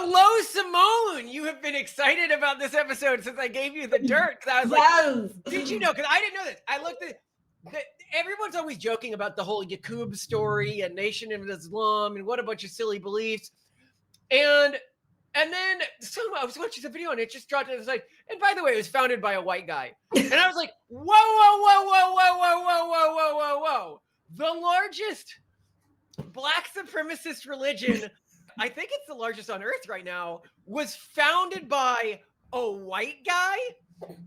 Hello, Simone. You have been excited about this episode since I gave you the dirt. Because I was like, did you know? Because I didn't know this. I looked at everyone's always joking about the whole Yakub story and Nation of Islam and what a bunch of silly beliefs. And then I was watching the video and it just dropped in. It was like, and by the way, it was founded by a white guy. And I was like, whoa. The largest black supremacist religion, I think it's the largest on earth right now, was founded by a white guy.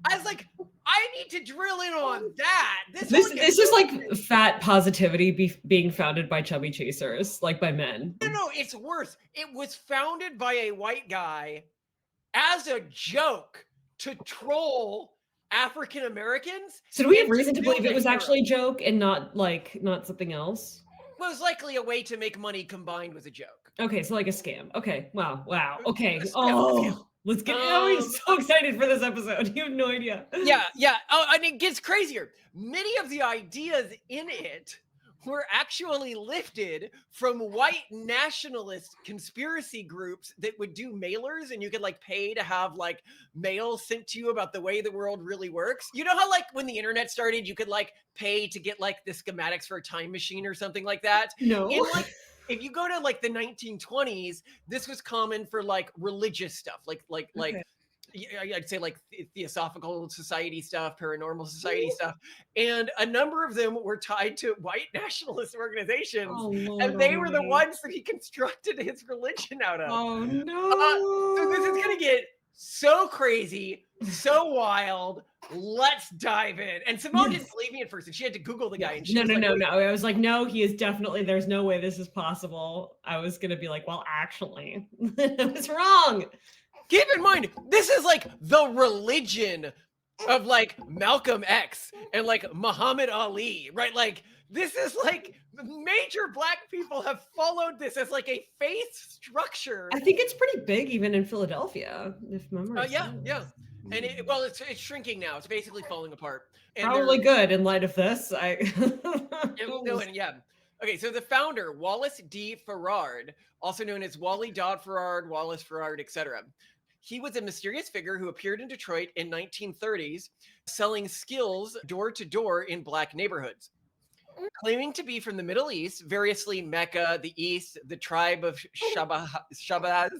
I was like, I need to drill in on that. This is like fat positivity being founded by chubby chasers, like by men. No, it's worse. It was founded by a white guy as a joke to troll African Americans. So do we have reason to believe it was actually a joke and not something else? Well, it was likely a way to make money combined with a joke. Okay, so like a scam. Okay, wow. Okay. Let's get. I'm so excited for this episode. You have no idea. Yeah. Oh, and it gets crazier. Many of the ideas in it were actually lifted from white nationalist conspiracy groups that would do mailers, and you could like pay to have like mail sent to you about the way the world really works. You know how like when the internet started, you could like pay to get like the schematics for a time machine or something like that? No. If you go to like the 1920s, this was common for like religious stuff, like I'd say like Theosophical Society stuff, Paranormal Society stuff. And a number of them were tied to white nationalist organizations. And they were the ones that he constructed his religion out of. Oh, no. So this is going to get so crazy, so wild. Let's dive in. And Simone didn't believe me at first, and she had to Google the guy. And she no. I was like, no, he is definitely, there's no way this is possible. I was going to be like, well, actually, I was wrong. Keep in mind, this is like the religion of like Malcolm X and like Muhammad Ali, right? Like this is like major black people have followed this as like a faith structure. I think it's pretty big even in Philadelphia, if memory. Yeah. And it's shrinking now. It's basically falling apart. And probably good in light of this. Okay, so the founder, Wallace D. Fard, also known as Wally Dodd Fard, Wallace Fard, etc. He was a mysterious figure who appeared in Detroit in 1930s, selling skills door to door in black neighborhoods. Claiming to be from the Middle East, variously Mecca, the East, the tribe of Shabazz.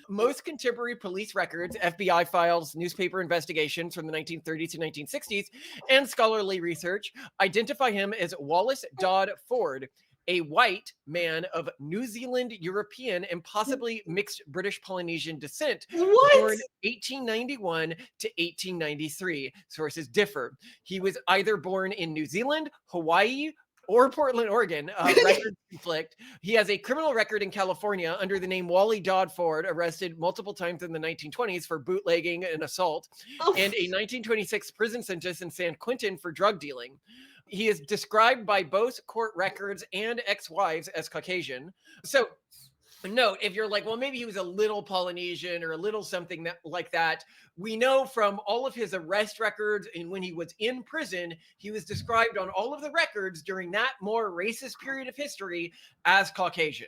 Most contemporary police records, FBI files, newspaper investigations from the 1930s to 1960s, and scholarly research identify him as Wallace Dodd Fard, a white man of New Zealand, European, and possibly mixed British Polynesian descent, born 1891 to 1893. Sources differ. He was either born in New Zealand, Hawaii, or Portland, Oregon. Record conflict. He has a criminal record in California under the name Wally Dodd Fard, arrested multiple times in the 1920s for bootlegging and assault, and a 1926 prison sentence in San Quentin for drug dealing. He is described by both court records and ex-wives as Caucasian. So note, if you're like, well, maybe he was a little Polynesian or a little something like that, we know from all of his arrest records and when he was in prison, he was described on all of the records during that more racist period of history as Caucasian.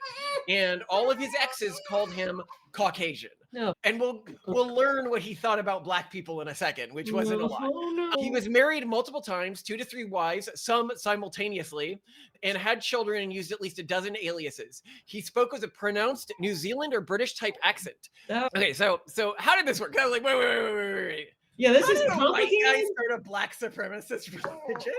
And all of his exes called him Caucasian. No. And we'll learn what he thought about black people in a second, which wasn't a lot. No. He was married multiple times, 2 to 3 wives, some simultaneously, and had children and used at least a dozen aliases. He spoke with a pronounced New Zealand or British type accent. Okay, so how did this work? I was like, wait. Yeah, this is complicated. White guys complicated. start a black supremacist religion.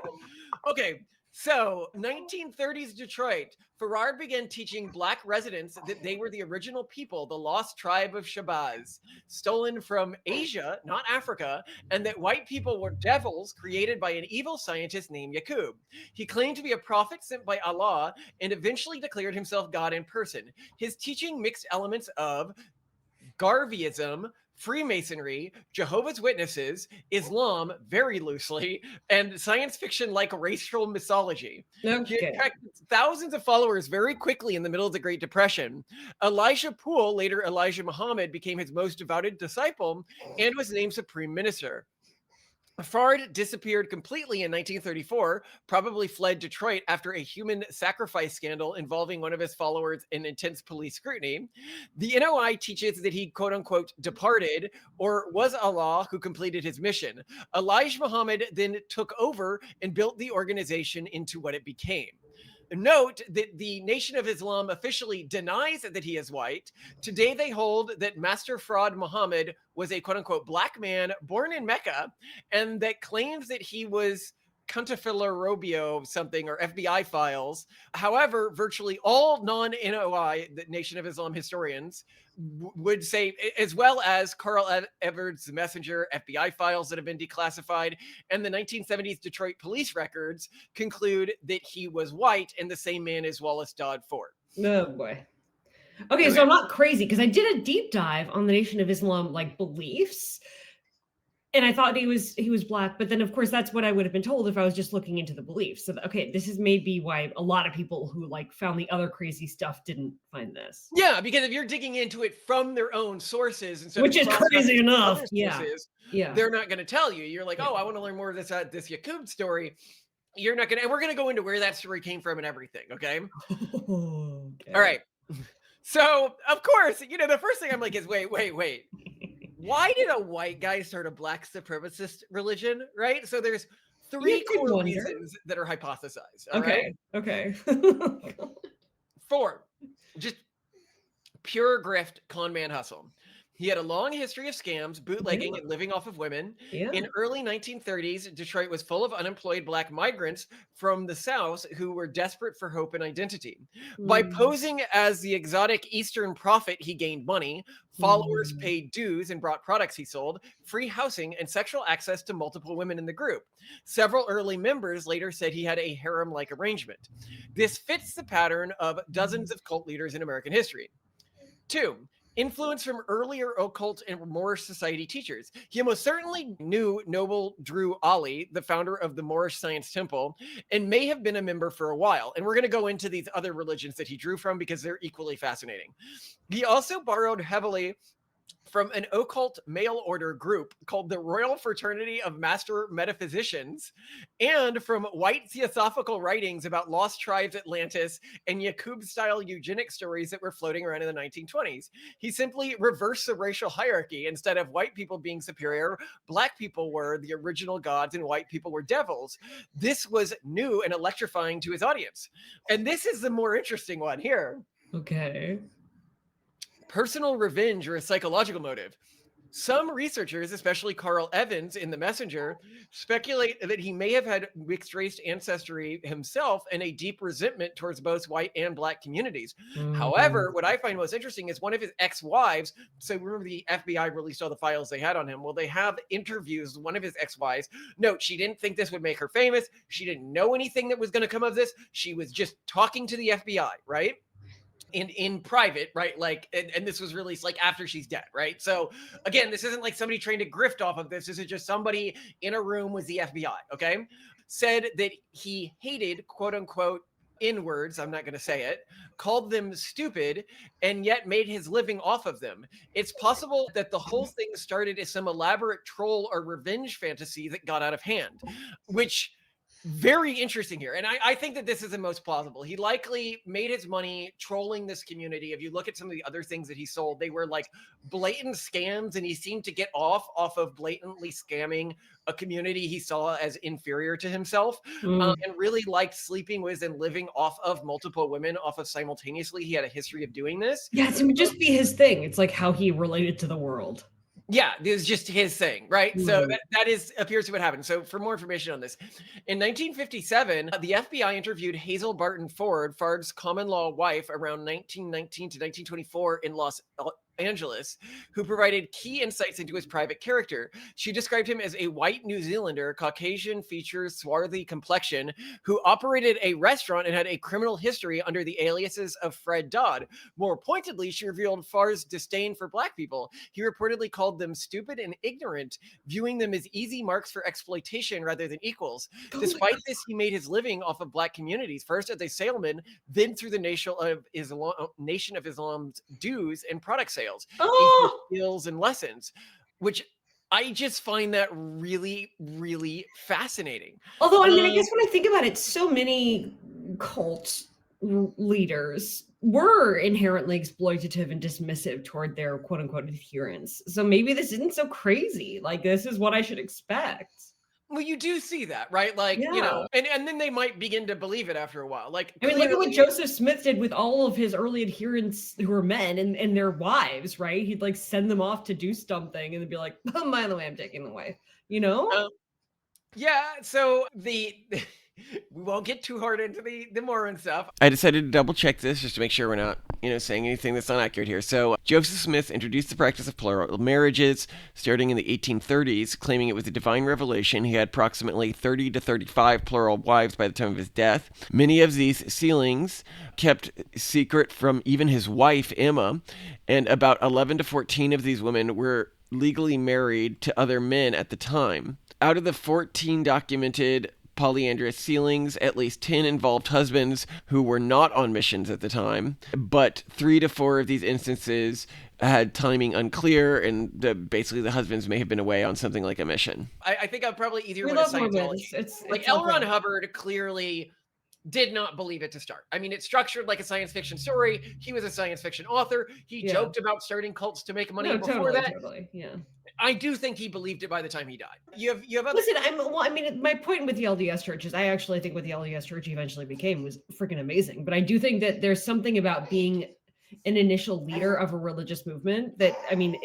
Okay. So, 1930s Detroit, Fard began teaching black residents that they were the original people, the lost tribe of Shabazz, stolen from Asia, not Africa, and that white people were devils created by an evil scientist named Yakub. He claimed to be a prophet sent by Allah and eventually declared himself God in person. His teaching mixed elements of Garveyism, Freemasonry, Jehovah's Witnesses, Islam, very loosely, and science fiction like racial mythology. Okay. He attracted thousands of followers very quickly in the middle of the Great Depression. Elijah Poole, later Elijah Muhammad, became his most devoted disciple and was named Supreme Minister. Fard disappeared completely in 1934, probably fled Detroit after a human sacrifice scandal involving one of his followers in intense police scrutiny. The NOI teaches that he, quote unquote, departed or was Allah who completed his mission. Elijah Muhammad then took over and built the organization into what it became. Note that the Nation of Islam officially denies that he is white. Today, they hold that Master Fard Muhammad was a quote unquote black man born in Mecca and that claims that he was Contafilarobio something or FBI files. However, virtually all non-NOI, the Nation of Islam historians, would say, as well as Carl Everett's Messenger, FBI files that have been declassified, and the 1970s Detroit police records conclude that he was white and the same man as Wallace Fard. Oh boy. Okay, so I'm not crazy because I did a deep dive on the Nation of Islam like beliefs. And I thought he was black, but then of course that's what I would have been told if I was just looking into the beliefs. So okay, this is maybe why a lot of people who like found the other crazy stuff didn't find this. Yeah, because if you're digging into it from their own sources, instead which is crazy enough, sources, they're not going to tell you. You're like, oh, I want to learn more of this Yakub story. You're not going to, and we're going to go into where that story came from and everything. Okay. All right. So of course, the first thing I'm like is wait. Why did a white guy start a black supremacist religion, right? So there's three core reasons that are hypothesized. Okay. 4, just pure grift, con man hustle. He had a long history of scams, bootlegging, and living off of women. In early 1930s, Detroit was full of unemployed black migrants from the South who were desperate for hope and identity. By posing as the exotic Eastern prophet, he gained money. Followers paid dues and brought products he sold, free housing, and sexual access to multiple women in the group. Several early members later said he had a harem-like arrangement. This fits the pattern of dozens of cult leaders in American history. 2, influence from earlier occult and Moorish society teachers. He almost certainly knew Noble Drew Ali, the founder of the Moorish Science Temple, and may have been a member for a while. And we're going to go into these other religions that he drew from because they're equally fascinating. He also borrowed heavily from an occult mail order group called the Royal Fraternity of Master Metaphysicians, and from white theosophical writings about lost tribes Atlantis and Yakub-style eugenic stories that were floating around in the 1920s. He simply reversed the racial hierarchy. Instead of white people being superior, black people were the original gods and white people were devils. This was new and electrifying to his audience. And this is the more interesting one here. Okay. Personal revenge or a psychological motive. Some researchers, especially Carl Evans in The Messenger, speculate that he may have had mixed race ancestry himself and a deep resentment towards both white and black communities. However, what I find most interesting is one of his ex-wives. So remember the FBI released all the files they had on him. Well, they have interviews with one of his ex-wives. Note, she didn't think this would make her famous. She didn't know anything that was going to come of this. She was just talking to the FBI, right? In private, right? Like, and this was released like after she's dead, right? So again, this isn't like somebody trying to grift off of this. This is just somebody in a room with the FBI, okay? Said that he hated, quote unquote, N-words, I'm not going to say it, called them stupid, and yet made his living off of them. It's possible that the whole thing started as some elaborate troll or revenge fantasy that got out of hand, which very interesting here. And I think that this is the most plausible. He likely made his money trolling this community. If you look at some of the other things that he sold, they were like blatant scams, and he seemed to get off of blatantly scamming a community he saw as inferior to himself, and really liked sleeping with and living off of multiple women off of simultaneously. He had a history of doing this. Yeah, it would just be his thing. It's like how he related to the world. Yeah, this is just his thing, right? So that appears to what happened. So for more information on this, in 1957, the FBI interviewed Hazel Barton Ford, Fard's common law wife, around 1919 to 1924 in Los Angeles, who provided key insights into his private character. She described him as a white New Zealander, Caucasian features, swarthy complexion, who operated a restaurant and had a criminal history under the aliases of Fred Dodd. More pointedly, she revealed Fard's disdain for black people. He reportedly called them stupid and ignorant, viewing them as easy marks for exploitation rather than equals. Despite this, he made his living off of black communities, first as a salesman, then through the Nation of Islam's dues and product sales, skills and lessons, which I just find that really, really fascinating. Although, I mean, I guess when I think about it, so many cult leaders were inherently exploitative and dismissive toward their quote unquote adherents. So maybe this isn't so crazy. Like, this is what I should expect. Well, you do see that, right? Like, Yeah. and then they might begin to believe it after a while. Like, I mean, look at what clearly, Joseph Smith did with all of his early adherents who were men and their wives, right? He'd like send them off to do something and then be like, oh, by the way, I'm taking the wife, you know? um, yeah. So we won't get too hard into the Morin stuff. I decided to double check this just to make sure we're not, saying anything that's not accurate here. So Joseph Smith introduced the practice of plural marriages starting in the 1830s, claiming it was a divine revelation. He had approximately 30 to 35 plural wives by the time of his death. Many of these sealings kept secret from even his wife, Emma, and about 11 to 14 of these women were legally married to other men at the time. Out of the 14 documented polyandrous sealings, at least 10 involved husbands who were not on missions at the time, but 3 to 4 of these instances had timing unclear, and basically the husbands may have been away on something like a mission. I think I'm probably easier We with love a Scientology. Mormons. It's Like L. Ron Hubbard clearly did not believe it to start. I mean, it's structured like a science fiction story. He was a science fiction author. He joked about starting cults to make money before that. Totally, yeah. I do think he believed it by the time he died. You have other. Listen, I mean, my point with the LDS churches, I actually think what the LDS church eventually became was freaking amazing. But I do think that there's something about being an initial leader of a religious movement that, I mean,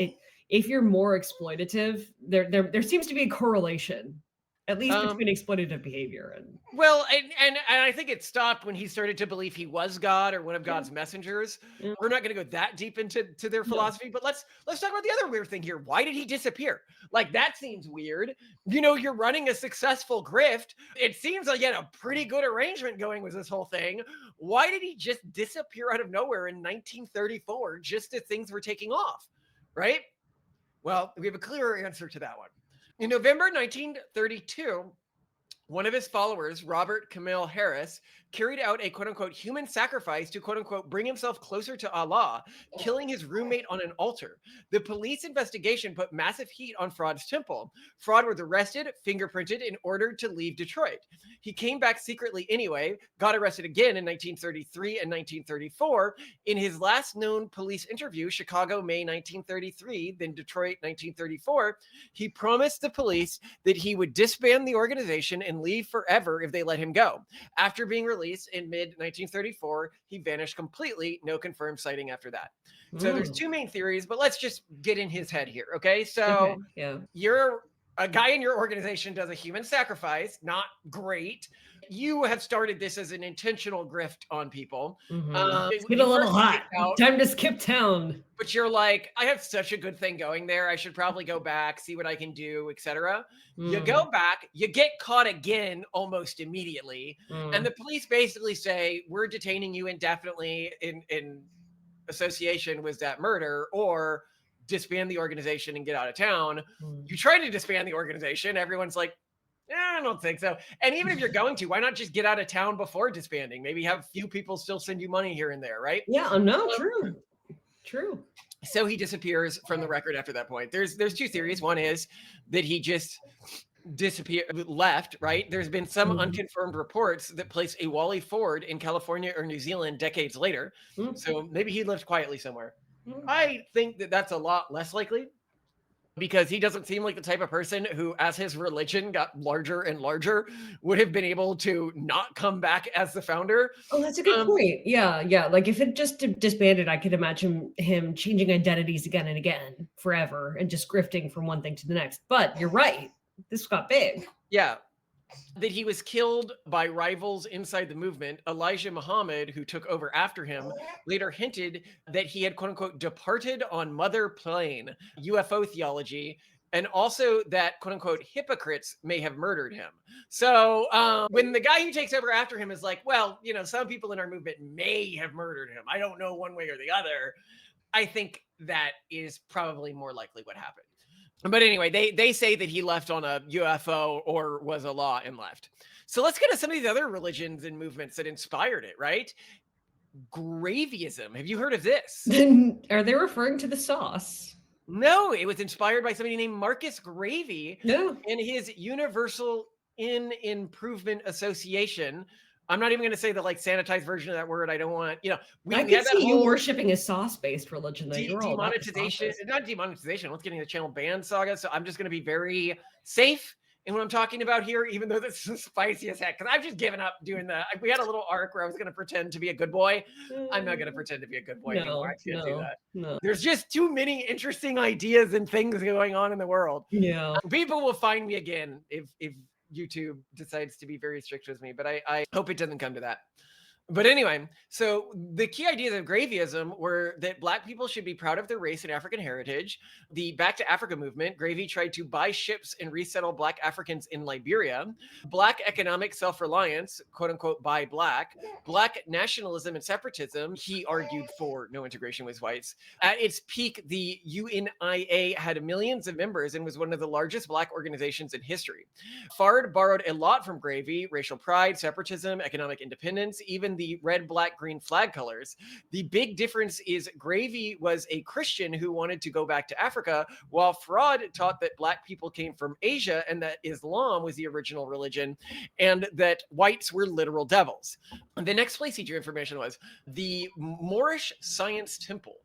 if you're more exploitative, there seems to be a correlation, at least between exploitative behavior and and I think it stopped when he started to believe he was God or one of God's messengers. Yeah. We're not going to go that deep into their philosophy, but let's talk about the other weird thing here. Why did he disappear? Like, that seems weird. You're running a successful grift. It seems like you had a pretty good arrangement going with this whole thing. Why did he just disappear out of nowhere in 1934 just as things were taking off? Right? Well, we have a clearer answer to that one. In November 1932, one of his followers, Robert Kamel Harris, carried out a quote-unquote human sacrifice to quote-unquote bring himself closer to Allah, killing his roommate on an altar. The police investigation put massive heat on Fard's temple. Fard was arrested, fingerprinted, and ordered to leave Detroit. He came back secretly anyway, got arrested again in 1933 and 1934. In his last known police interview, Chicago, May 1933, then Detroit, 1934, he promised the police that he would disband the organization and leave forever if they let him go. After being released in mid-1934, he vanished completely. No confirmed sighting after that. So there's two main theories, but let's just get in his head here, okay? So you're a guy in your organization does a human sacrifice, not great. You have started this as an intentional grift on people. It's getting a little hot. Time to skip town. But you're like, I have such a good thing going there. I should probably go back, see what I can do, etc. You go back, you get caught again almost immediately. And the police basically say, we're detaining you indefinitely in association with that murder, or disband the organization and get out of town. You try to disband the organization. Everyone's like, I don't think so. And even if you're going to, why not just get out of town before disbanding? Maybe have a few people still send you money here and there, right? Yeah, no, true. So he disappears from the record after that point. There's two theories. One is that he just left, right? There's been some unconfirmed reports that place a Wallace Fard in California or New Zealand decades later. So maybe he lived quietly somewhere. I think that that's a lot less likely, because he doesn't seem like the type of person who, as his religion got larger and larger, would have been able to not come back as the founder. Oh, that's a good point. Yeah. Like, if it just disbanded, I could imagine him changing identities again and again forever and just grifting from one thing to the next. But you're right. This got big. Yeah. That he was killed by rivals inside the movement. Elijah Muhammad, who took over after him, later hinted that he had, quote unquote, departed on Mother Plane, UFO theology, and also that, quote unquote, hypocrites may have murdered him. So when the guy who takes over after him is like, well, some people in our movement may have murdered him, I don't know one way or the other, I think that is probably more likely what happened. But anyway, they say that he left on a UFO or was Allah and left. So let's get to some of these other religions and movements that inspired it, right? Gravyism. Have you heard of this? Are they referring to the sauce? No, it was inspired by somebody named Marcus Garvey No. and his Universal Improvement Association. I'm not even going to say the like sanitized version of that word. I don't want, we I had could that see you whole worshiping a sauce-based religion, though. You're all about the demonetization, sauces. not demonetization. Let's get into the channel ban saga. So I'm just going to be very safe in what I'm talking about here, even though this is spicy as heck. Because I've just given up doing that. We had a little arc where I was going to pretend to be a good boy. I'm not going to pretend to be a good boy anymore. I can't do that. No. There's just too many interesting ideas and things going on in the world. Yeah. People will find me again if YouTube decides to be very strict with me, but I hope it doesn't come to that. But anyway, so the key ideas of Gravyism were that Black people should be proud of their race and African heritage. The Back to Africa movement, Garvey tried to buy ships and resettle Black Africans in Liberia. Black economic self-reliance, quote unquote, by Black nationalism and separatism. He argued for no integration with whites. At its peak, the UNIA had millions of members and was one of the largest Black organizations in history. Fard borrowed a lot from Garvey: racial pride, separatism, economic independence, even the red, black, green flag colors. The big difference is Garvey was a Christian who wanted to go back to Africa, while Fard taught that Black people came from Asia and that Islam was the original religion and that whites were literal devils. The next place he drew information was the Moorish Science Temple,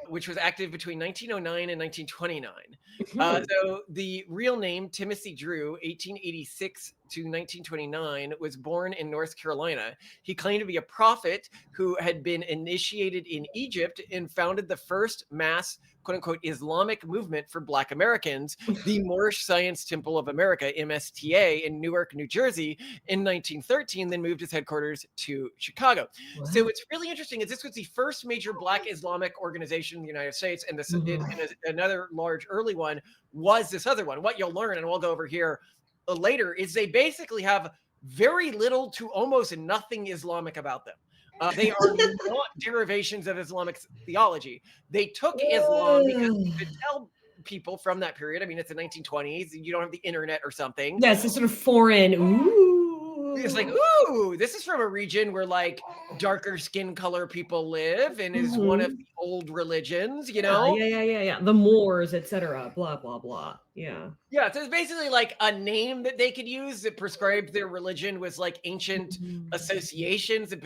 which was active between 1909 and 1929. So the real name, Timothy Drew, 1886 to 1929, was born in North Carolina. He claimed to be a prophet who had been initiated in Egypt and founded the first mass, quote unquote, Islamic movement for Black Americans, the Moorish Science Temple of America, MSTA, in Newark, New Jersey in 1913, then moved its headquarters to Chicago. Wow. So what's really interesting is this was the first major Black Islamic organization in the United States, and this and another large early one was this other one. What you'll learn, and we'll go over here later, is they basically have very little to almost nothing Islamic about them. They are not derivations of Islamic theology. They took Islam because you could tell people from that period. I mean, it's the 1920s. You don't have the internet or something. Yeah, it's a sort of foreign. Ooh. It's like, ooh, this is from a region where like darker skin color people live and is one of the old religions, you know? Yeah. The Moors, etc. Blah, blah, blah. Yeah. Yeah, so it's basically like a name that they could use that prescribed their religion was like ancient associations and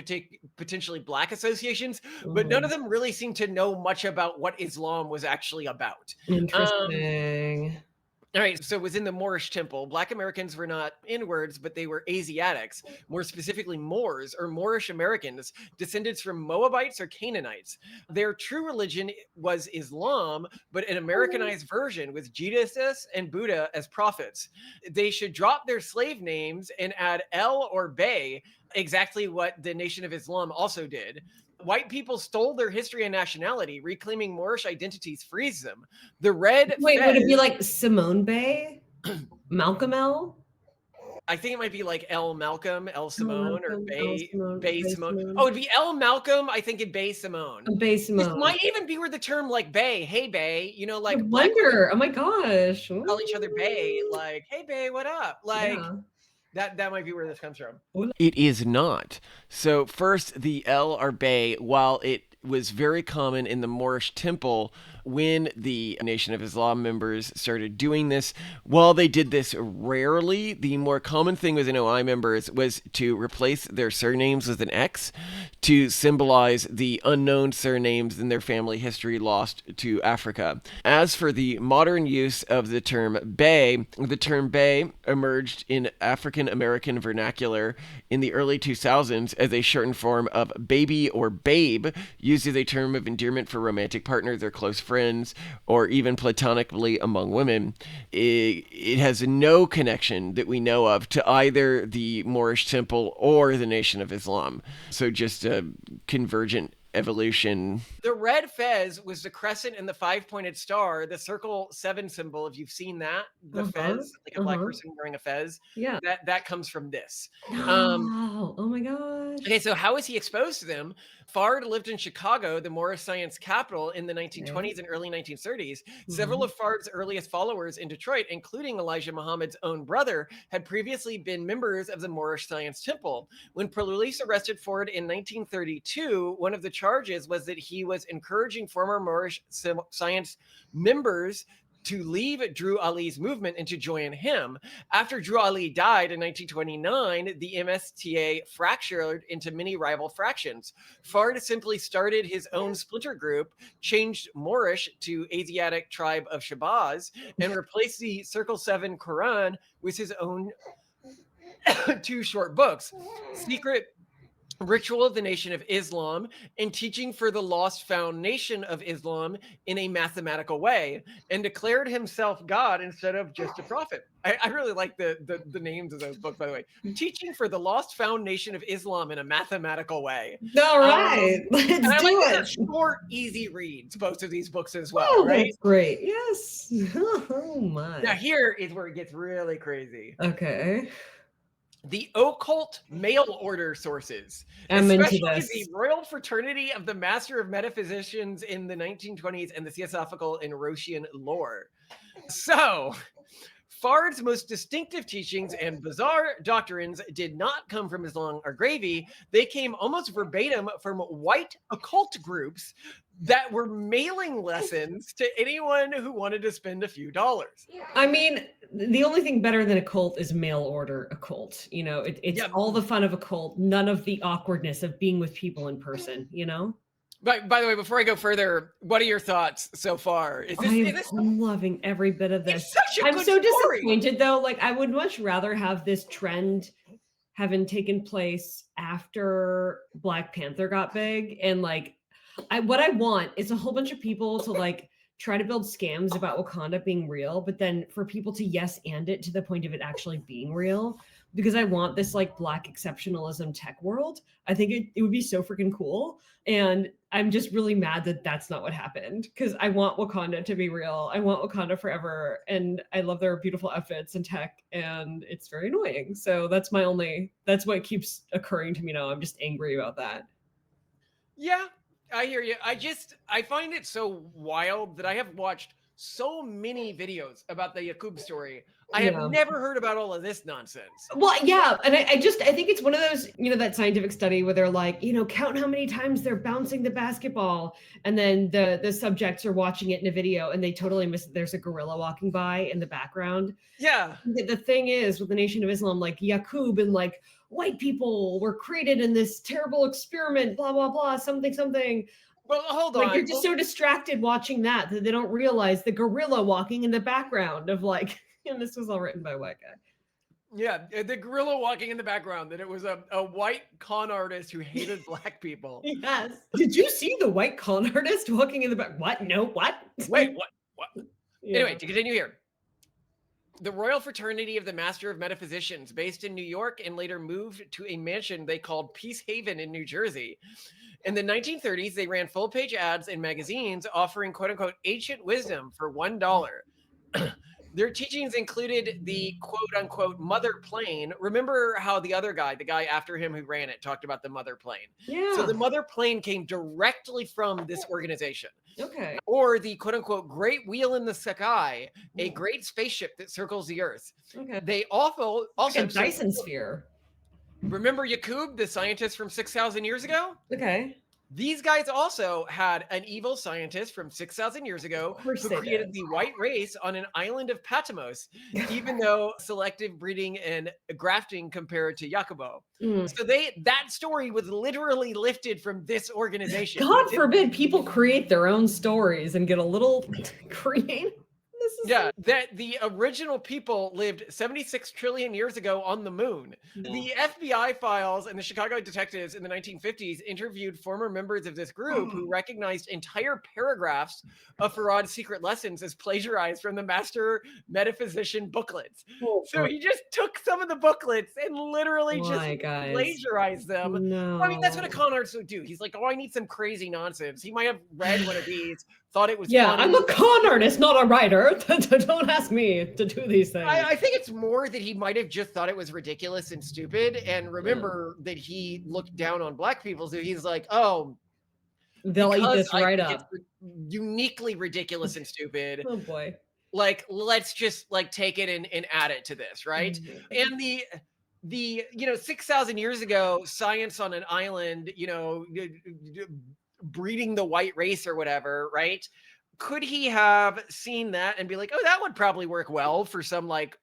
potentially Black associations, but none of them really seem to know much about what Islam was actually about. Interesting. All right, so it was in the Moorish temple. Black Americans were not inwards, but they were Asiatics, more specifically Moors or Moorish Americans, descendants from Moabites or Canaanites. Their true religion was Islam, but an Americanized version with Jesus and Buddha as prophets. They should drop their slave names and add El or Bey, exactly what the Nation of Islam also did. White people stole their history and nationality. Reclaiming Moorish identities frees them. The red Wait, fez, would it be like Simone Bay? Malcolm L? I think it might be like L Malcolm, L Simone, or Bay Bay Simone. Oh, it'd be L Malcolm, I think, and Bay Simone. Bay Simone. This might even be where the term like Bay, hey Bay, you know, like I Black wonder. Oh my gosh. call each other Bay, like, hey Bay, what up? Like that might be where this comes from. It is not. So first, the El or Bay, while it was very common in the Moorish temple when the Nation of Islam members started doing this. While they did this rarely, the more common thing with NOI members was to replace their surnames with an X to symbolize the unknown surnames in their family history lost to Africa. As for the modern use of the term Bay emerged in African American vernacular in the early 2000s as a shortened form of baby or babe, used as a term of endearment for romantic partners or close friends, or even platonically among women. It has no connection that we know of to either the Moorish temple or the Nation of Islam. So just a convergent evolution. The red fez was the crescent and the 5-pointed star, the circle 7 symbol. If you've seen that, the fez, like a Black person wearing a fez, that comes from this. Oh my gosh. Okay, so how is he exposed to them? Fard lived in Chicago, the Moorish science capital, in the 1920s and early 1930s. Several of Fard's earliest followers in Detroit, including Elijah Muhammad's own brother, had previously been members of the Moorish Science Temple. When police arrested Fard in 1932, one of the charges was that he was encouraging former Moorish science members to leave Drew Ali's movement and to join him. After Drew Ali died in 1929, the MSTA fractured into many rival fractions. Fard simply started his own splinter group, changed Moorish to Asiatic tribe of Shabazz, and replaced the Circle 7 Quran with his own 2 short books, Secret Ritual of the Nation of Islam and Teaching for the Lost Found Nation of Islam in a Mathematical Way, and declared himself God instead of just a prophet. I really like the names of those books, by the way. Teaching for the Lost Found Nation of Islam in a Mathematical Way. All right, let's do it. Short, easy reads, both of these books as well, right? That's great. Yes. Oh my. Now here is where it gets really crazy. Okay. The Occult Mail Order Sources, I'm especially into this. the Royal Fraternity of the Master of Metaphysicians in the 1920s and the Theosophical and Roscian Lore. So, Fard's most distinctive teachings and bizarre doctrines did not come from Islam or Garvey. They came almost verbatim from white occult groups that were mailing lessons to anyone who wanted to spend a few dollars. I mean, the only thing better than a cult is mail order occult. You know, it's all the fun of a cult, none of the awkwardness of being with people in person, you know? But by the way, before I go further, what are your thoughts so far? I'm loving every bit of this. I'm so disappointed though. Like, I would much rather have this trend having taken place after Black Panther got big. And like, what I want is a whole bunch of people to like try to build scams about Wakanda being real, but then for people to yes and it to the point of it actually being real. Because I want this like Black exceptionalism tech world. I think it would be so freaking cool. And I'm just really mad that that's not what happened, because I want Wakanda to be real. I want Wakanda forever. And I love their beautiful outfits and tech, and it's very annoying. So that's what keeps occurring to me now. I'm just angry about that. Yeah, I hear you. I find it so wild that I have watched so many videos about the Yakub story. I have never heard about all of this nonsense. Well, yeah. And I think it's one of those, that scientific study where they're like, count how many times they're bouncing the basketball. And then the subjects are watching it in a video and they totally miss it. There's a gorilla walking by in the background. Yeah. The thing is with the Nation of Islam, like Yakub and like white people were created in this terrible experiment, blah, blah, blah, something. Well, hold on. Like you're just so distracted watching that they don't realize the gorilla walking in the background of like, and this was all written by a white guy. Yeah, the gorilla walking in the background, that it was a white con artist who hated Black people. Yes. Did you see the white con artist walking in the back? What? No, what? Wait, what? Yeah. Anyway, to continue here. The Royal Fraternity of the Master of Metaphysicians, based in New York and later moved to a mansion they called Peace Haven in New Jersey. In the 1930s, they ran full-page ads in magazines offering quote-unquote ancient wisdom for $1. Their teachings included the quote-unquote mother plane. Remember how the other guy, the guy after him who ran it, talked about the mother plane? Yeah. So the mother plane came directly from this organization. Okay. Or the quote-unquote great wheel in the sky, a great spaceship that circles the earth. Okay. They also like a Dyson sphere. Remember Yakub, the scientist from 6,000 years ago? Okay. These guys also had an evil scientist from 6,000 years ago who created the white race on an island of Patmos, even though selective breeding and grafting compared to Yakubo. So that story was literally lifted from this organization. God forbid people create their own stories and get a little creative. That the original people lived 76 trillion years ago on the moon. The FBI files and the Chicago detectives in the 1950s interviewed former members of this group who recognized entire paragraphs of Farad's secret lessons as plagiarized from the Master Metaphysician booklets. So he just took some of the booklets and literally plagiarized them. No. I mean, that's what a con artist would do. He's like, oh, I need some crazy nonsense. He might have read one of these thought it was Yeah, funny. I'm a con artist, not a writer. Don't ask me to do these things. I think it's more that he might have just thought it was ridiculous and stupid. And remember that he looked down on black people. So he's like, oh, They'll eat because this I right think up. it's uniquely ridiculous and stupid. Oh boy. Like, let's just like take it and add it to this, right? Mhm. And the 6,000 years ago, science on an island, breeding the white race or whatever, right? Could he have seen that and be like, oh, that would probably work well for some like,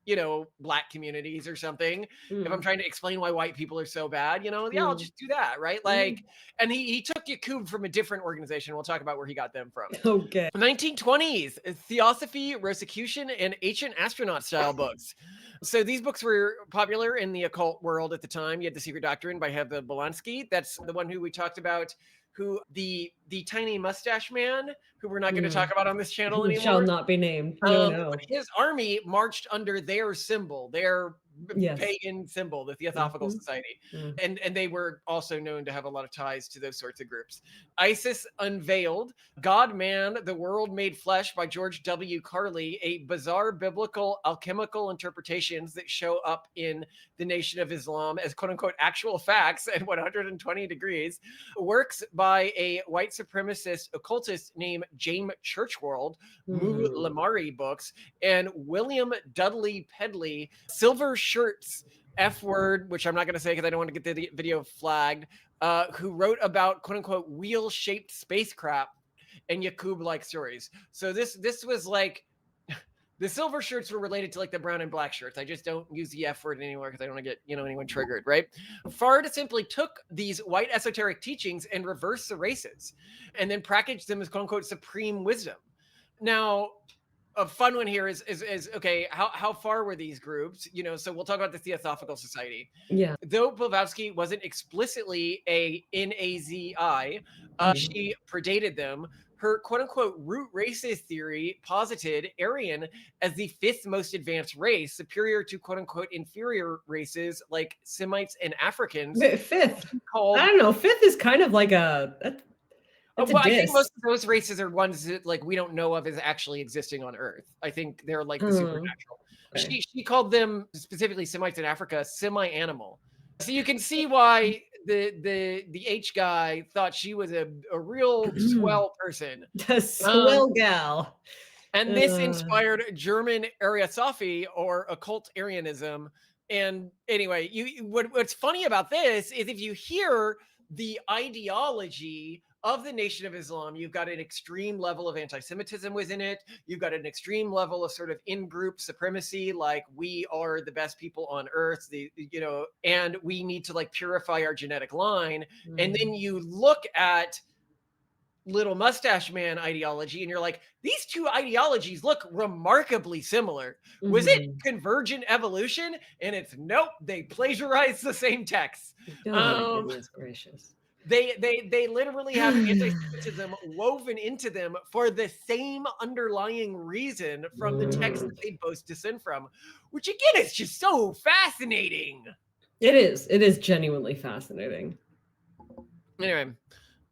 black communities or something. If I'm trying to explain why white people are so bad, yeah, I'll just do that, right? Like, and he took Yakub from a different organization. We'll talk about where he got them from. Okay. 1920s, Theosophy, Rosicrucian, and Ancient Astronaut style books. So these books were popular in the occult world at the time. You had The Secret Doctrine by Heather Bolansky. That's the one who we talked about, who the tiny mustache man, who we're not going to talk about on this channel anymore. Shall not be named. No. But his army marched under their symbol, their pagan symbol, the Theosophical Society. And they were also known to have a lot of ties to those sorts of groups. Isis Unveiled, God, Man, The World Made Flesh by George W. Carley, a bizarre biblical alchemical interpretations that show up in the Nation of Islam as quote unquote actual facts at 120 degrees. Works by a white supremacist occultist named James Churchward, Mu Lamari books, and William Dudley Pedley, Silver Shirts, F word, which I'm not going to say because I don't want to get the video flagged, who wrote about quote unquote wheel-shaped spacecraft and Yakub-like stories. So this was like, the silver shirts were related to like the brown and black shirts. I just don't use the F word anymore because I don't want to get anyone triggered, right? Fard simply took these white esoteric teachings and reversed the races, and then packaged them as quote unquote supreme wisdom. Now, a fun one here is okay, how far were these groups? So we'll talk about the Theosophical Society. Yeah. Though Blavatsky wasn't explicitly a Nazi, she predated them. Her quote unquote root races theory posited Aryan as the fifth most advanced race, superior to quote unquote inferior races like Semites and Africans. Fifth. I don't know. Fifth is kind of like I think most of those races are ones that like we don't know of as actually existing on Earth. I think they're like the supernatural. Okay. She called them, specifically Semites in Africa, semi-animal. So you can see why the H guy thought she was a real swell person. A swell gal. And this inspired German Ariosophy, or occult Arianism. And anyway, what's funny about this is if you hear the ideology of the Nation of Islam, you've got an extreme level of anti-Semitism within it. You've got an extreme level of sort of in-group supremacy, like we are the best people on earth, and we need to like purify our genetic line. And then you look at Little Mustache Man ideology and you're like, these two ideologies look remarkably similar. Was it convergent evolution? And it's nope, they plagiarized the same texts. Oh, goodness gracious. They literally have anti-Semitism woven into them for the same underlying reason from the text that they both descend from, which again is just so fascinating. It is genuinely fascinating. Anyway,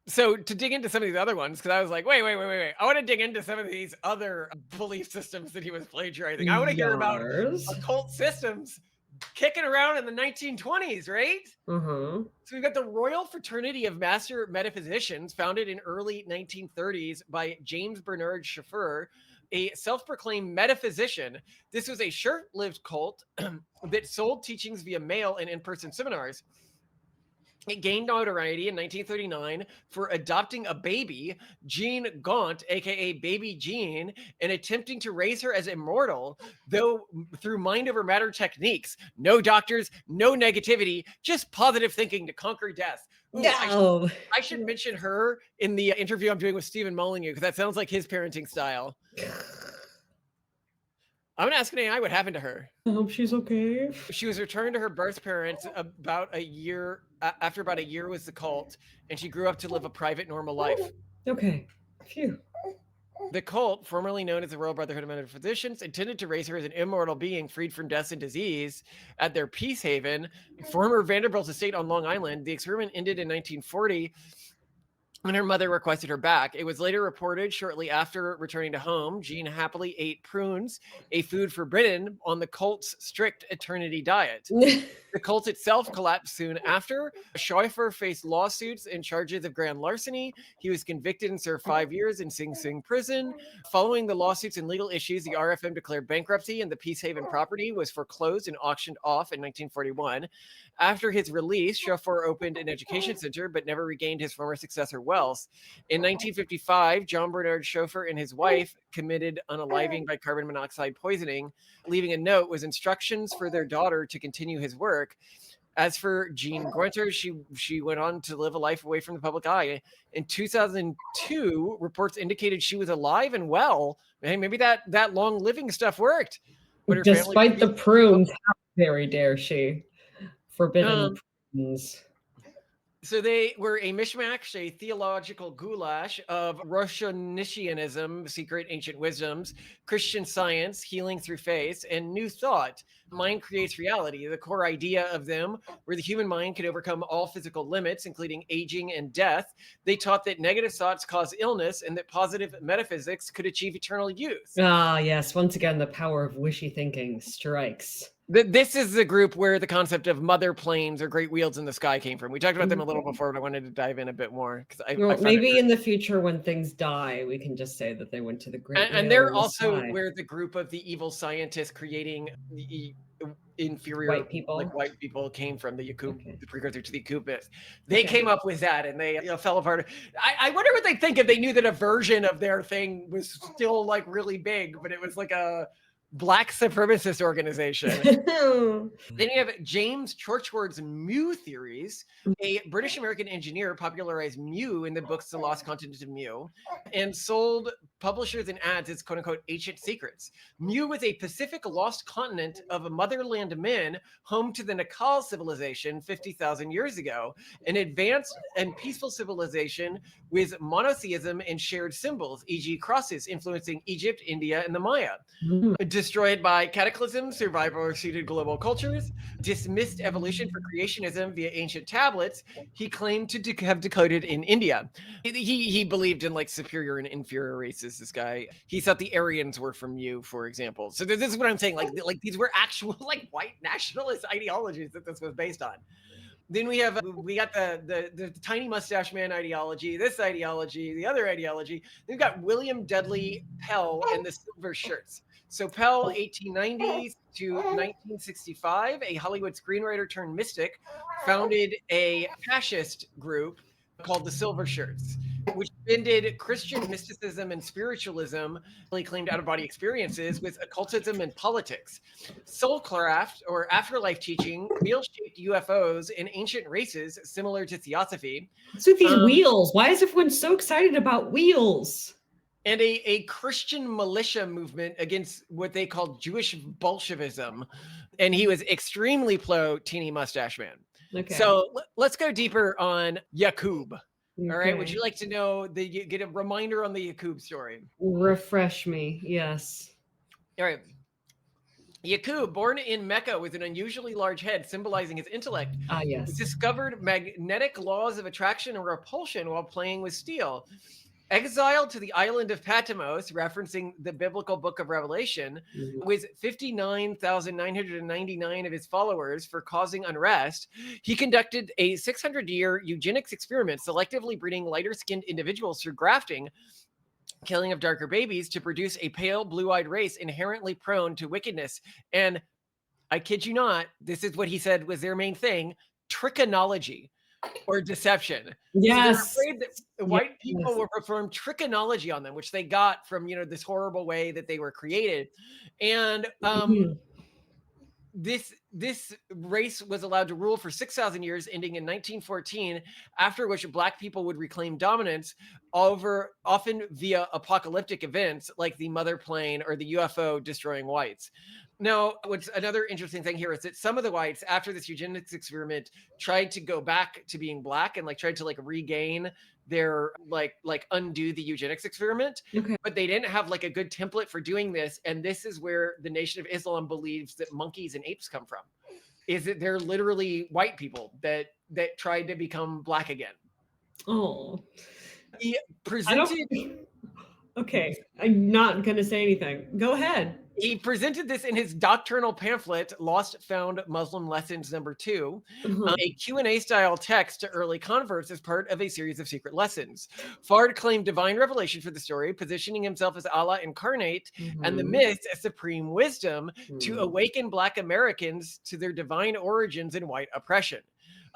so to dig into some of these other ones, because I was like, wait. I want to dig into some of these other belief systems that he was plagiarizing. I want to hear about occult systems kicking around in the 1920s, right? So we've got the Royal Fraternity of Master Metaphysicians, founded in early 1930s by James Bernard Schaeffer, a self-proclaimed metaphysician. This was a short-lived cult that sold teachings via mail and in-person seminars. It gained notoriety in 1939 for adopting a baby, Jean Gaunt, aka Baby Jean, and attempting to raise her as immortal, though through mind over matter techniques. No doctors, no negativity, just positive thinking to conquer death. Ooh, no. I should mention her in the interview I'm doing with Stephen Molyneux, because that sounds like his parenting style. I'm gonna ask an AI what happened to her. I hope she's okay. She was returned to her birth parents about a year after about a year was the cult, and she grew up to live a private, normal life. Okay. Phew. The cult, formerly known as the Royal Brotherhood of Metaphysicians, intended to raise her as an immortal being freed from death and disease at their Peace Haven, former Vanderbilt estate on Long Island. The experiment ended in 1940 when her mother requested her back. It was later reported shortly after returning to home, Jean happily ate prunes, a food forbidden on the cult's strict eternity diet. The cult itself collapsed soon after. Schäufer faced lawsuits and charges of grand larceny. He was convicted and served 5 years in Sing Sing prison. Following the lawsuits and legal issues, the RFM declared bankruptcy and the Peace Haven property was foreclosed and auctioned off in 1941. After his release, Schäufer opened an education center but never regained his former successor wealth. In 1955, John Bernard Schäufer and his wife committed unaliving by carbon monoxide poisoning, leaving a note with instructions for their daughter to continue his work. As for Jean Grunter, she went on to live a life away from the public eye. In 2002, reports indicated she was alive and well. Hey, maybe that long living stuff worked. But despite the prunes, how very dare she? Forbidden prunes. So they were a mishmash, a theological goulash of Roshanitianism, secret ancient wisdoms, Christian science, healing through faith, and new thought. Mind creates reality. The core idea of them were the human mind could overcome all physical limits, including aging and death. They taught that negative thoughts cause illness and that positive metaphysics could achieve eternal youth. Ah, yes. Once again, the power of wishy thinking strikes. This is the group where the concept of mother planes or great wheels in the sky came from. We talked about them a little before, but I wanted to dive in a bit more. Maybe in the future when things die, we can just say that they went to the great wheel. And they're also where the group of the evil scientists creating the inferior white people came from, the Yakub, the precursor to the Yakub myth. They came up with that and they fell apart. I wonder what they'd think if they knew that a version of their thing was still like really big, but it was like a black supremacist organization. Then you have James Chorchward's Mu theories. A British-American engineer popularized Mu in the books The Lost Continent of Mu and sold publishers and ads its quote-unquote ancient secrets. Mu was a Pacific lost continent of a motherland men home to the Nakal civilization 50,000 years ago, an advanced and peaceful civilization with monotheism and shared symbols, e.g. crosses influencing Egypt, India, and the Maya. Destroyed by cataclysm, survival suited global cultures, dismissed evolution for creationism via ancient tablets, he claimed to have decoded in India. He believed in like superior and inferior races, this guy. He thought the Aryans were from Mu, for example. So this is what I'm saying, like these were actual like white nationalist ideologies that this was based on. Then we got the tiny mustache man ideology, this ideology, the other ideology. Then we've got William Dudley Pell and the Silver Shirts. So Pell, 1890s to 1965, a Hollywood screenwriter turned mystic, founded a fascist group called the Silver Shirts, which blended Christian mysticism and spiritualism, really claimed out-of-body experiences with occultism and politics. Soulcraft, or afterlife teaching, wheel-shaped UFOs and ancient races similar to theosophy. What's with these wheels? Why is everyone so excited about wheels? And a Christian militia movement against what they called Jewish Bolshevism. And he was extremely pro-teeny mustache man. Okay. So let's go deeper on Yakub. Okay. All right. Would you like to know, get a reminder on the Yakub story? Refresh me. Yes. All right. Yakub, born in Mecca with an unusually large head symbolizing his intellect, discovered magnetic laws of attraction and repulsion while playing with steel. Exiled to the island of Patmos, referencing the biblical book of Revelation, with 59,999 of his followers for causing unrest, he conducted a 600-year eugenics experiment, selectively breeding lighter-skinned individuals through grafting, killing of darker babies to produce a pale, blue-eyed race inherently prone to wickedness. And I kid you not, this is what he said was their main thing, trichonology. Or deception. Yes. So they're afraid that white people will perform trichonology on them, which they got from, this horrible way that they were created. And this race was allowed to rule for 6,000 years, ending in 1914, after which black people would reclaim dominance over, often via apocalyptic events like the mother plane or the UFO destroying whites. Now, what's another interesting thing here is that some of the whites, after this eugenics experiment, tried to go back to being black and tried to regain their undo the eugenics experiment, but they didn't have a good template for doing this. And this is where the Nation of Islam believes that monkeys and apes come from. Is that they're literally white people that tried to become black again. Oh, He I presented don't. Okay, I'm not going to say anything. Go ahead. He presented this in his doctrinal pamphlet, Lost Found Muslim Lessons Number 2, a Q&A style text to early converts as part of a series of secret lessons. Fard claimed divine revelation for the story, positioning himself as Allah incarnate and the myth as supreme wisdom to awaken Black Americans to their divine origins and white oppression.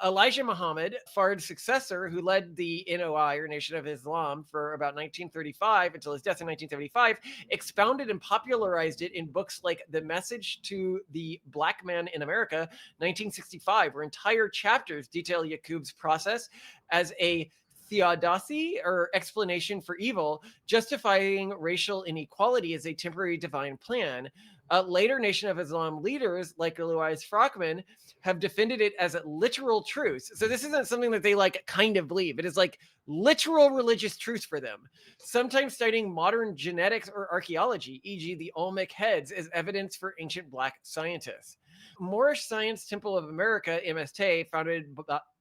Elijah Muhammad, Fard's successor, who led the NOI, or Nation of Islam, for about 1935 until his death in 1975, expounded and popularized it in books like The Message to the Black Man in America, 1965, where entire chapters detail Yakub's process as a theodicy, or explanation for evil, justifying racial inequality as a temporary divine plan. Later Nation of Islam leaders like Wallace Fard have defended it as literal truths. So this isn't something that they like kind of believe. It is like literal religious truths for them, sometimes citing modern genetics or archaeology, e.g. the Olmec heads, as evidence for ancient Black scientists. Moorish Science Temple of America, MST, founded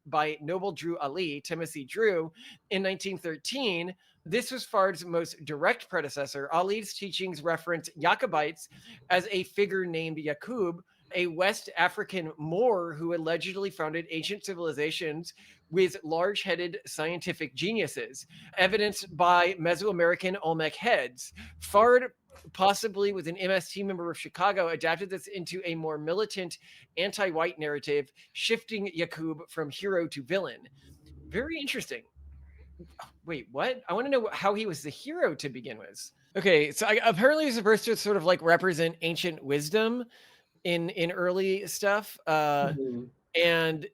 by Noble Drew Ali, Timothy Drew, in 1913. This was Fard's most direct predecessor. Ali's teachings reference Yakubites as a figure named Yakub, a West African Moor who allegedly founded ancient civilizations with large-headed scientific geniuses, evidenced by Mesoamerican Olmec heads. Fard, possibly with an MST member of Chicago, adapted this into a more militant anti-white narrative, shifting Yakub from hero to villain. Very interesting. Wait, what? I want to know how he was the hero to begin with. Okay, so apparently he's supposed to sort of like represent ancient wisdom in early stuff, and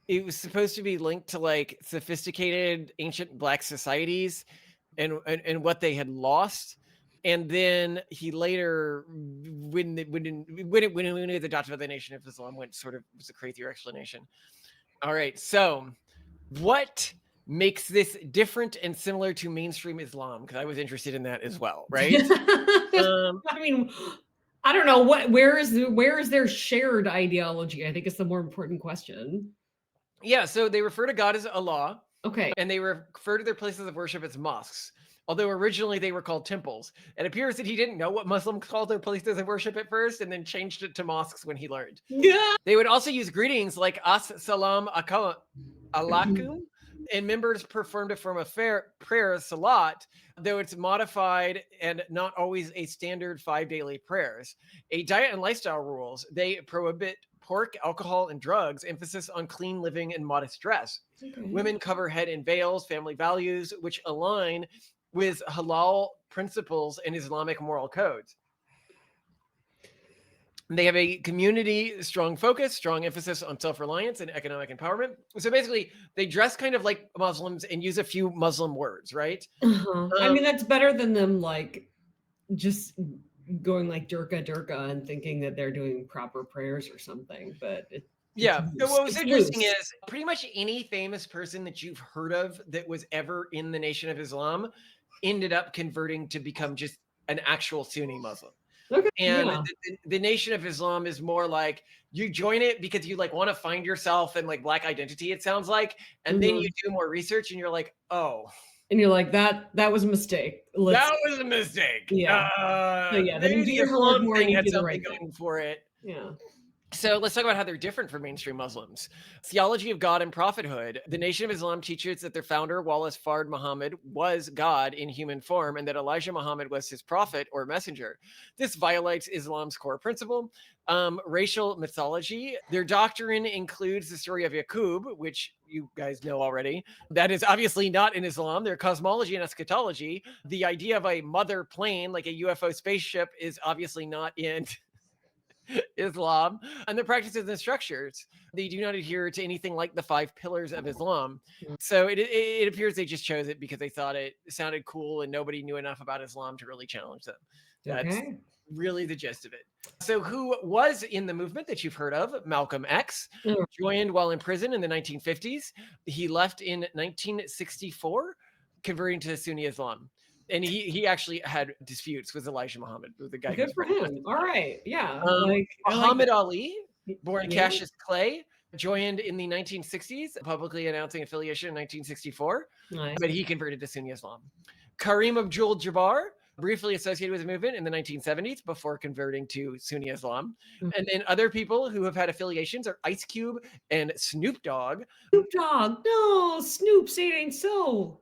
it was supposed to be linked to like sophisticated ancient Black societies and what they had lost. And then he later, when the doctrine of the Nation of Islam went, sort of was a crazier explanation. All right, so what makes this different and similar to mainstream Islam? Because I was interested in that as well, right? I mean, I don't know where is their shared ideology? I think it's the more important question. Yeah, so they refer to God as Allah. Okay. And they refer to their places of worship as mosques, although originally they were called temples. It appears that he didn't know what Muslims called their places of worship at first and then changed it to mosques when he learned. Yeah. They would also use greetings like As-salam alaikum, and members performed a form of prayer, salat, though it's modified and not always a standard 5 daily prayers. A diet and lifestyle rules. They prohibit pork, alcohol, and drugs, emphasis on clean living and modest dress. Okay. Women cover head in veils, family values, which align with halal principles and Islamic moral codes. They have a community strong focus, strong emphasis on self-reliance and economic empowerment. So basically, they dress kind of like Muslims and use a few Muslim words, right? I mean, that's better than them like just going like Durga and thinking that they're doing proper prayers or something. But yeah, what was interesting is pretty much any famous person that you've heard of that was ever in the Nation of Islam ended up converting to become just an actual Sunni Muslim. Okay, and yeah. the Nation of Islam is more like you join it because you like want to find yourself and like Black identity, it sounds like, and then you do more research and you're like, oh, and you're like, that was a mistake. That was a mistake. Yeah. So yeah, then you do your homework more and you do the right thing. Going for it. Yeah. So let's talk about how they're different from mainstream Muslims. Theology of God and prophethood. The Nation of Islam teaches that their founder, Wallace Fard Muhammad, was God in human form and that Elijah Muhammad was his prophet or messenger. This violates Islam's core principle. Racial mythology. Their doctrine includes the story of Yakub, which you guys know already. That is obviously not in Islam. Their cosmology and eschatology. The idea of a mother plane, like a UFO spaceship, is obviously not in Islam, and the practices and structures. They do not adhere to anything like the 5 pillars of Islam. So it appears they just chose it because they thought it sounded cool and nobody knew enough about Islam to really challenge them. That's really the gist of it. So who was in the movement that you've heard of? Malcolm X joined while in prison in the 1950s. He left in 1964, converting to Sunni Islam. And he actually had disputes with Elijah Muhammad, the guy. Good for him. All right. Yeah. Muhammad Ali, born Cassius Clay, joined in the 1960s, publicly announcing affiliation in 1964, Nice. but he converted to Sunni Islam. Karim Abdul-Jabbar, briefly associated with the movement in the 1970s before converting to Sunni Islam. And then other people who have had affiliations are Ice Cube and Snoop Dogg. Snoop Dogg, no, Snoop, say it ain't so.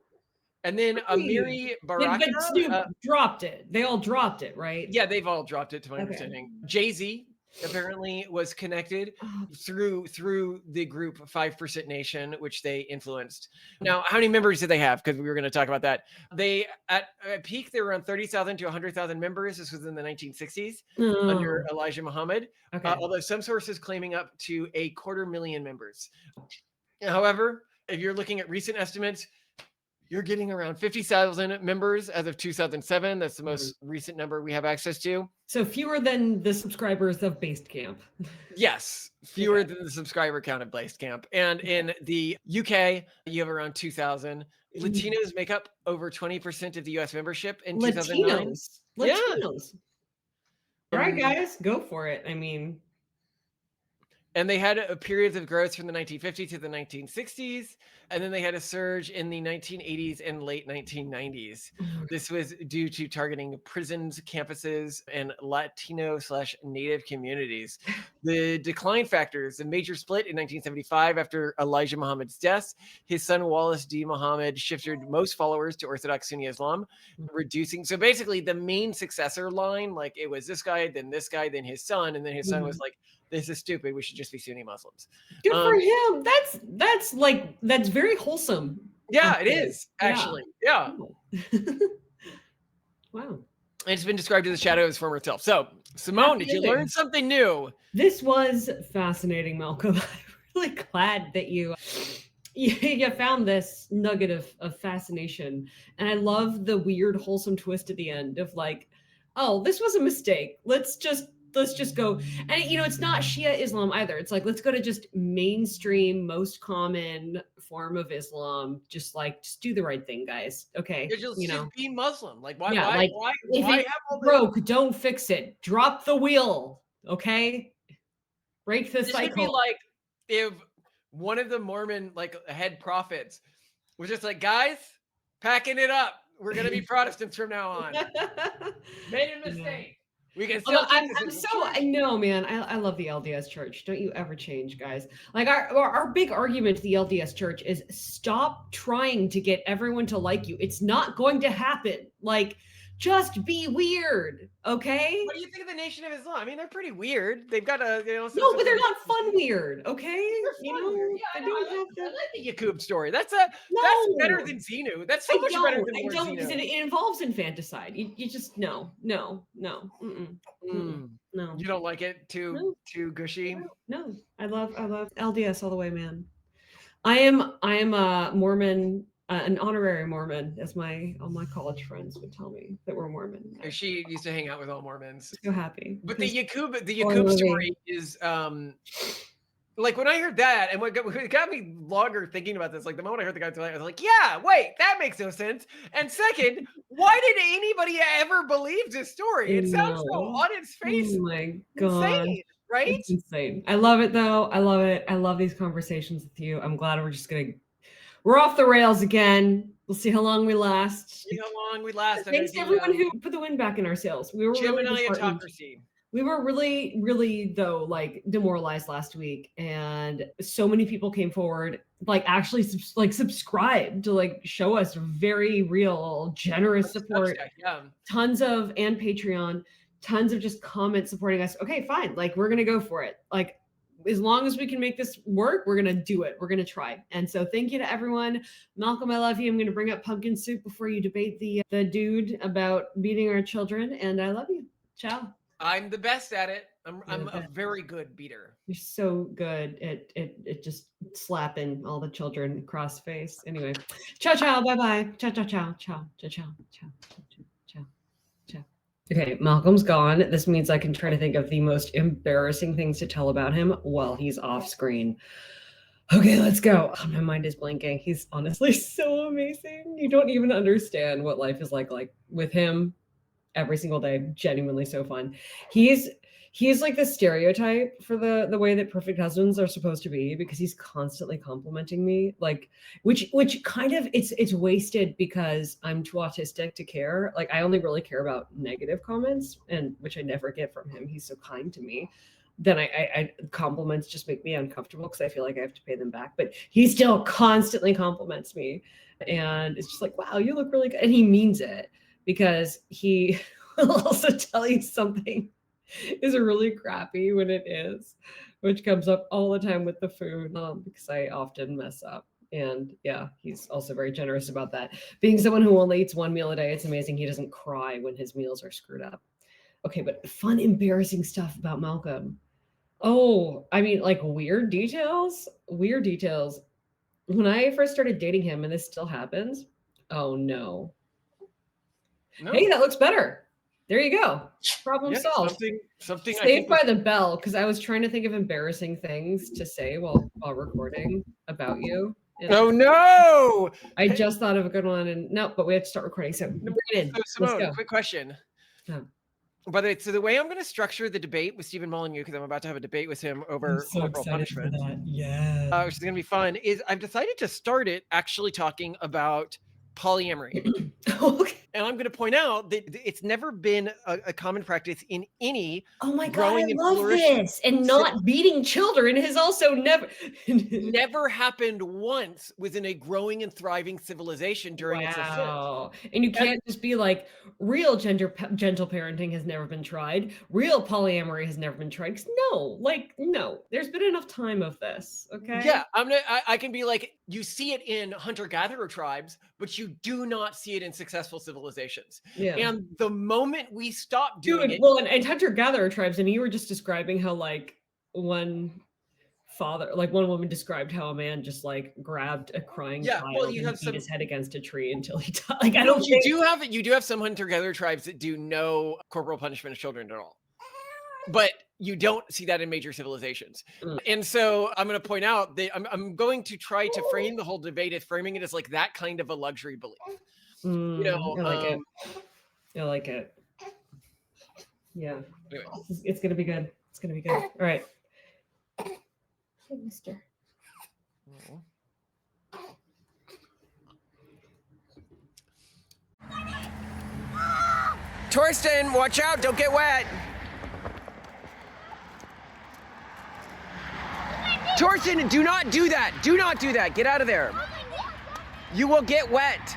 And then Amiri Baraka. But Snoop dropped it. They all dropped it, right? Yeah, they've all dropped it, to my understanding. Jay-Z apparently was connected through the group 5% Nation, which they influenced. Now, how many members did they have? Because we were going to talk about that. They at peak, they were around 30,000 to 100,000 members. This was in the 1960s under Elijah Muhammad. Although some sources claiming up to 250,000 members. However, if you're looking at recent estimates, you're getting around 50,000 members as of 2007. That's the most recent number we have access to. So fewer than the subscribers of Basecamp. Yes, fewer than the subscriber count of Basecamp. And in the UK, you have around 2,000. Latinos make up over 20% of the US membership in 2009. Latinos. All right, guys, go for it. I mean... And they had a periods of growth from the 1950s to the 1960s. And then they had a surge in the 1980s and late 1990s. This was due to targeting prisons, campuses, and Latino/Native communities. The decline factors, a major split in 1975 after Elijah Muhammad's death. His son, Wallace D. Muhammad, shifted most followers to Orthodox Sunni Islam, reducing. So basically, the main successor line, like it was this guy, then his son, and then his son was like, this is stupid. We should just be Sunni Muslims. Good for him. That's very wholesome. Yeah, it is actually. Yeah. Wow. It's been described as a shadow of his former self. So, Simone, did you learn something new? This was fascinating, Malcolm. I'm really glad that you found this nugget of fascination. And I love the weird, wholesome twist at the end of like, oh, this was a mistake. Let's just go. And it's not Shia Islam either. It's like, let's go to just mainstream, most common form of Islam. Just do the right thing, guys. Okay. Just be Muslim. Like, why if why it have all broke, don't fix it. Drop the wheel. Okay. Break the cycle. Would be like if one of the Mormon head prophets was just like, guys, packing it up. We're gonna be Protestants from now on. Made a mistake. We can still I know, man. I love the LDS Church. Don't you ever change, guys. Like our big argument to the LDS Church is stop trying to get everyone to like you. It's not going to happen. Like, just be weird, okay? What do you think of the Nation of Islam? I mean, they're pretty weird. They've got a no, but they're not fun weird, okay? They're fun weird. Yeah, I like the Yakub story. That's better than Xenu. That's so much better than the word Xenu. Because it involves infanticide. You just no. You don't like it too gushy? No. I love LDS all the way, man. I am a Mormon. An honorary Mormon, as all my college friends would tell me that we're Mormon. She used to hang out with all Mormons. So happy. But the Yakub story is like when I heard that, and what got me longer thinking about this, like the moment I heard the guy tell it, I was like, yeah, wait, that makes no sense. And second, why did anybody ever believe this story? It sounds so on its face. Oh my God. Insane, right? It's insane. I love it though. I love it. I love these conversations with you. I'm glad we're off the rails again. We'll see how long we last. Thanks to everyone who put the wind back in our sails. We were Gemini really autocracy. We were really, really though, demoralized last week, and so many people came forward, actually subscribed to show us very real, generous support. Tons of and Patreon, tons of just comments supporting us. Okay, fine. We're gonna go for it. As long as we can make this work, we're going to do it. We're going to try. And so thank you to everyone. Malcolm, I love you. I'm going to bring up pumpkin soup before you debate the dude about beating our children. And I love you. Ciao. I'm the best at it. I'm a very good beater. You're so good at just slapping all the children across the face. Anyway, ciao, ciao. Bye-bye. Ciao, ciao, ciao, ciao, ciao, ciao, ciao. Okay, Malcolm's gone. This means I can try to think of the most embarrassing things to tell about him while he's off screen. Okay, let's go. Oh, my mind is blanking. He's honestly so amazing. You don't even understand what life is like with him. every single day. Genuinely so fun. He's like the stereotype for the way that perfect husbands are supposed to be, because he's constantly complimenting me, like which kind of it's wasted because I'm too autistic to care. Like I only really care about negative comments, and which I never get from him. He's so kind to me. Then I compliments just make me uncomfortable because I feel like I have to pay them back. But he still constantly compliments me, and it's just like, wow, you look really good. And he means it, because he will also tell you something is really crappy when it is, which comes up all the time with the food, because I often mess up. And yeah, he's also very generous about that. Being someone who only eats one meal a day, it's amazing he doesn't cry when his meals are screwed up. Okay, but fun, embarrassing stuff about Malcolm. Oh, I mean, like weird details. When I first started dating him, and this still happens. Oh no. Hey, that looks better. There you go. Problem solved. Something Saved by the bell, because I was trying to think of embarrassing things to say while recording about you. Oh no! I just thought of a good one, and no, but we have to start recording. So, Simone, quick question. Oh. By the way, so the way I'm going to structure the debate with Stephen Molyneux, because I'm about to have a debate with him over corporal punishment, yeah, which is going to be fun, is I've decided to start it actually talking about polyamory. Okay. And I'm going to point out that it's never been a common practice in any Oh my God, I love this. And not beating children has also never happened once within a growing and thriving civilization during its ascent. And you can't just be like, real gentle parenting has never been tried. Real polyamory has never been tried. No, there's been enough time of this. Okay. Yeah, I can be like, you see it in hunter-gatherer tribes, but you do not see it in successful civilizations. Yeah. And the moment we stop doing it, well, and hunter-gatherer tribes, and you were just describing how like one woman described how a man just like grabbed a crying child and beat his head against a tree until he died. Like you do have some hunter-gatherer tribes that do no corporal punishment of children at all. But you don't see that in major civilizations. And so I'm going to point out that I'm going to try to frame the whole debate as framing it as like that kind of a luxury belief. I like it. Yeah. Anyway. It's going to be good. It's going to be good. All right. Hey, mister. Torsten, watch out. Don't get wet. Torsten, do not do that. Do not do that. Get out of there. You will get wet.